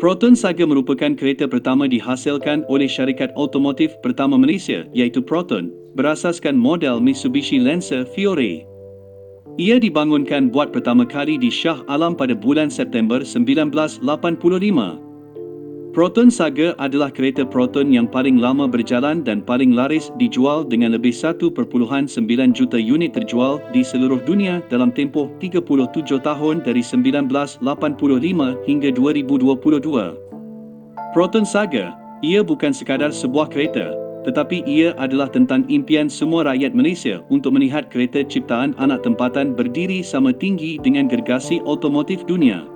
Proton Saga merupakan kereta pertama dihasilkan oleh syarikat automotif pertama Malaysia iaitu Proton, berasaskan model Mitsubishi Lancer Fiore. Ia dibangunkan buat pertama kali di Shah Alam pada bulan September 1985. Proton Saga adalah kereta Proton yang paling lama berjalan dan paling laris dijual dengan lebih 1.9 juta unit terjual di seluruh dunia dalam tempoh 37 tahun dari 1985 hingga 2022. Proton Saga, ia bukan sekadar sebuah kereta, tetapi ia adalah tentang impian semua rakyat Malaysia untuk melihat kereta ciptaan anak tempatan berdiri sama tinggi dengan gergasi otomotif dunia.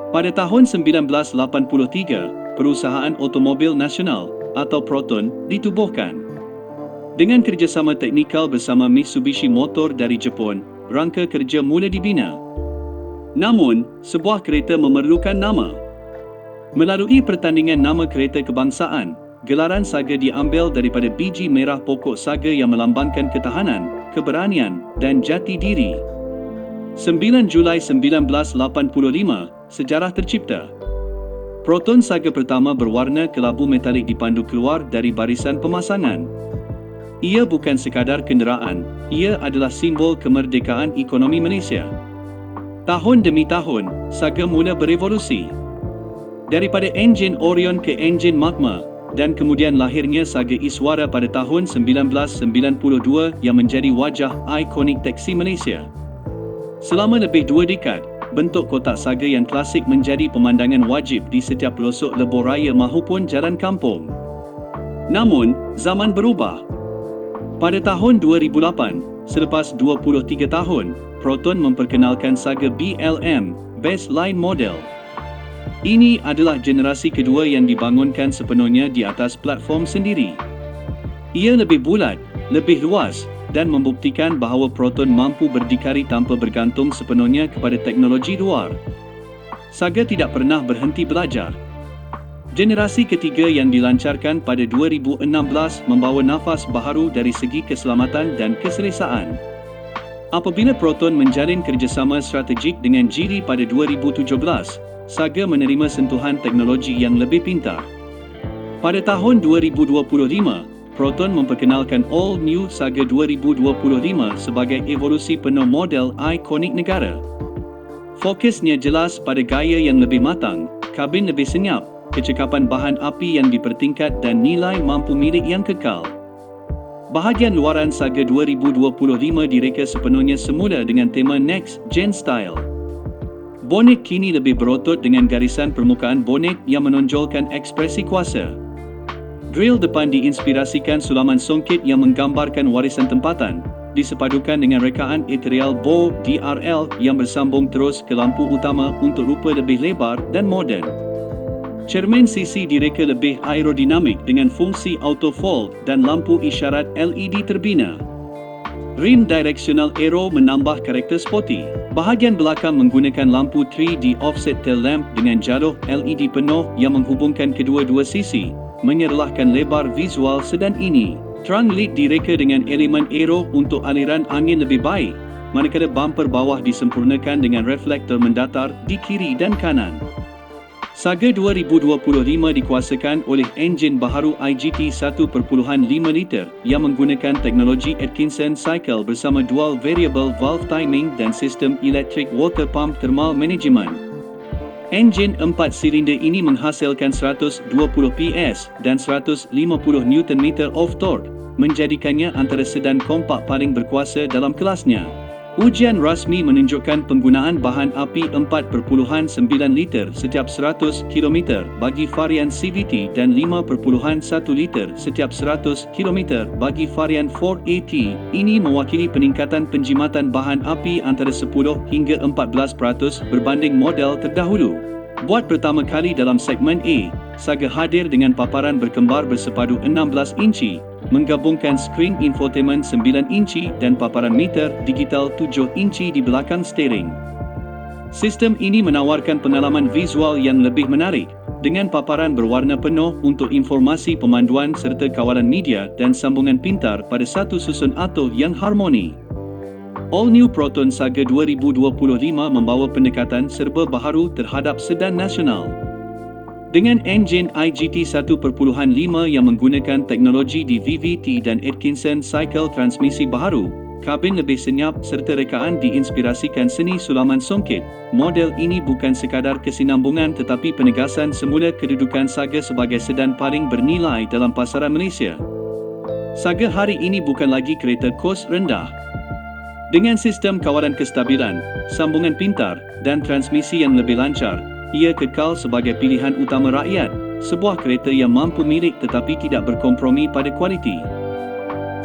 Pada tahun 1983, Perusahaan Automobil Nasional atau Proton ditubuhkan. Dengan kerjasama teknikal bersama Mitsubishi Motor dari Jepun, rangka kerja mula dibina. Namun, sebuah kereta memerlukan nama. Melalui pertandingan nama kereta kebangsaan, gelaran Saga diambil daripada biji merah pokok saga yang melambangkan ketahanan, keberanian dan jati diri. 9 Julai 1985, sejarah tercipta. Proton Saga pertama berwarna kelabu metalik dipandu keluar dari barisan pemasangan. Ia bukan sekadar kenderaan, ia adalah simbol kemerdekaan ekonomi Malaysia. Tahun demi tahun, Saga mula berevolusi. Daripada enjin Orion ke enjin Magma, dan kemudian lahirnya Saga Iswara pada tahun 1992 yang menjadi wajah ikonik teksi Malaysia. Selama lebih 2 dekad, bentuk kotak Saga yang klasik menjadi pemandangan wajib di setiap pelosok lebuh raya mahupun jalan kampung. Namun, zaman berubah. Pada tahun 2008, selepas 23 tahun, Proton memperkenalkan Saga BLM, Best Line Model. Ini adalah generasi kedua yang dibangunkan sepenuhnya di atas platform sendiri. Ia lebih bulat, lebih luas, dan membuktikan bahawa Proton mampu berdikari tanpa bergantung sepenuhnya kepada teknologi luar. Saga tidak pernah berhenti belajar. Generasi ketiga yang dilancarkan pada 2016 membawa nafas baharu dari segi keselamatan dan keselesaan. Apabila Proton menjalin kerjasama strategik dengan Geely pada 2017, Saga menerima sentuhan teknologi yang lebih pintar. Pada tahun 2025, Proton memperkenalkan All New Saga 2025 sebagai evolusi penuh model ikonik negara. Fokusnya jelas pada gaya yang lebih matang, kabin lebih senyap, kecekapan bahan api yang dipertingkat dan nilai mampu milik yang kekal. Bahagian luaran Saga 2025 direka sepenuhnya semula dengan tema Next Gen Style. Bonet kini lebih berotot dengan garisan permukaan bonet yang menonjolkan ekspresi kuasa. Grill depan diinspirasikan sulaman songket yang menggambarkan warisan tempatan, disepadukan dengan rekaan eterial Bow DRL yang bersambung terus ke lampu utama untuk rupa lebih lebar dan moden. Cermin sisi direka lebih aerodinamik dengan fungsi auto fold dan lampu isyarat LED terbina. Rim directional aero menambah karakter sporty. Bahagian belakang menggunakan lampu 3D offset tail lamp dengan jaluh LED penuh yang menghubungkan kedua-dua sisi, menyerlahkan lebar visual sedan ini. Trunk lid direka dengan elemen aero untuk aliran angin lebih baik, manakala bumper bawah disempurnakan dengan reflektor mendatar di kiri dan kanan. Saga 2025 dikuasakan oleh enjin baharu IGT 1.5 liter yang menggunakan teknologi Atkinson Cycle bersama dual variable valve timing dan sistem electric water pump thermal management. Enjin 4 silinder ini menghasilkan 120 PS dan 150 Nm of torque, menjadikannya antara sedan kompak paling berkuasa dalam kelasnya. Ujian rasmi menunjukkan penggunaan bahan api 4.9 liter setiap 100 km bagi varian CVT dan 5.1 liter setiap 100 km bagi varian 4AT. Ini mewakili peningkatan penjimatan bahan api antara 10 hingga 14% berbanding model terdahulu. Buat pertama kali dalam segmen A, Saga hadir dengan paparan berkembar bersepadu 16 inci, menggabungkan skrin infotainment 9 inci dan paparan meter digital 7 inci di belakang steering. Sistem ini menawarkan pengalaman visual yang lebih menarik, dengan paparan berwarna penuh untuk informasi pemanduan serta kawalan media dan sambungan pintar pada satu susun atur yang harmoni. All New Proton Saga 2025 membawa pendekatan serba baharu terhadap sedan nasional. Dengan enjin IGT 1.5 yang menggunakan teknologi DVVT dan Atkinson cycle transmisi baharu, kabin lebih senyap serta rekaan diinspirasikan seni sulaman songket, model ini bukan sekadar kesinambungan tetapi penegasan semula kedudukan Saga sebagai sedan paling bernilai dalam pasaran Malaysia. Saga hari ini bukan lagi kereta kos rendah. Dengan sistem kawalan kestabilan, sambungan pintar, dan transmisi yang lebih lancar, ia kekal sebagai pilihan utama rakyat, sebuah kereta yang mampu milik tetapi tidak berkompromi pada kualiti.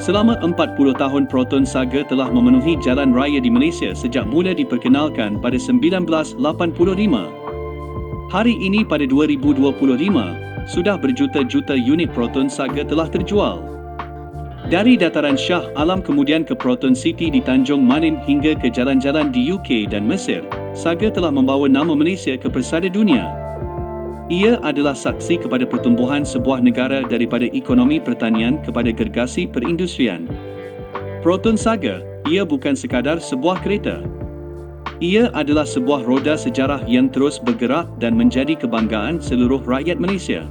Selama 40 tahun Proton Saga telah memenuhi jalan raya di Malaysia sejak mula diperkenalkan pada 1985. Hari ini pada 2025, sudah berjuta-juta unit Proton Saga telah terjual. Dari dataran Shah Alam kemudian ke Proton City di Tanjung Manin hingga ke jalan-jalan di UK dan Mesir, Saga telah membawa nama Malaysia ke persada dunia. Ia adalah saksi kepada pertumbuhan sebuah negara daripada ekonomi pertanian kepada gergasi perindustrian. Proton Saga, ia bukan sekadar sebuah kereta. Ia adalah sebuah roda sejarah yang terus bergerak dan menjadi kebanggaan seluruh rakyat Malaysia.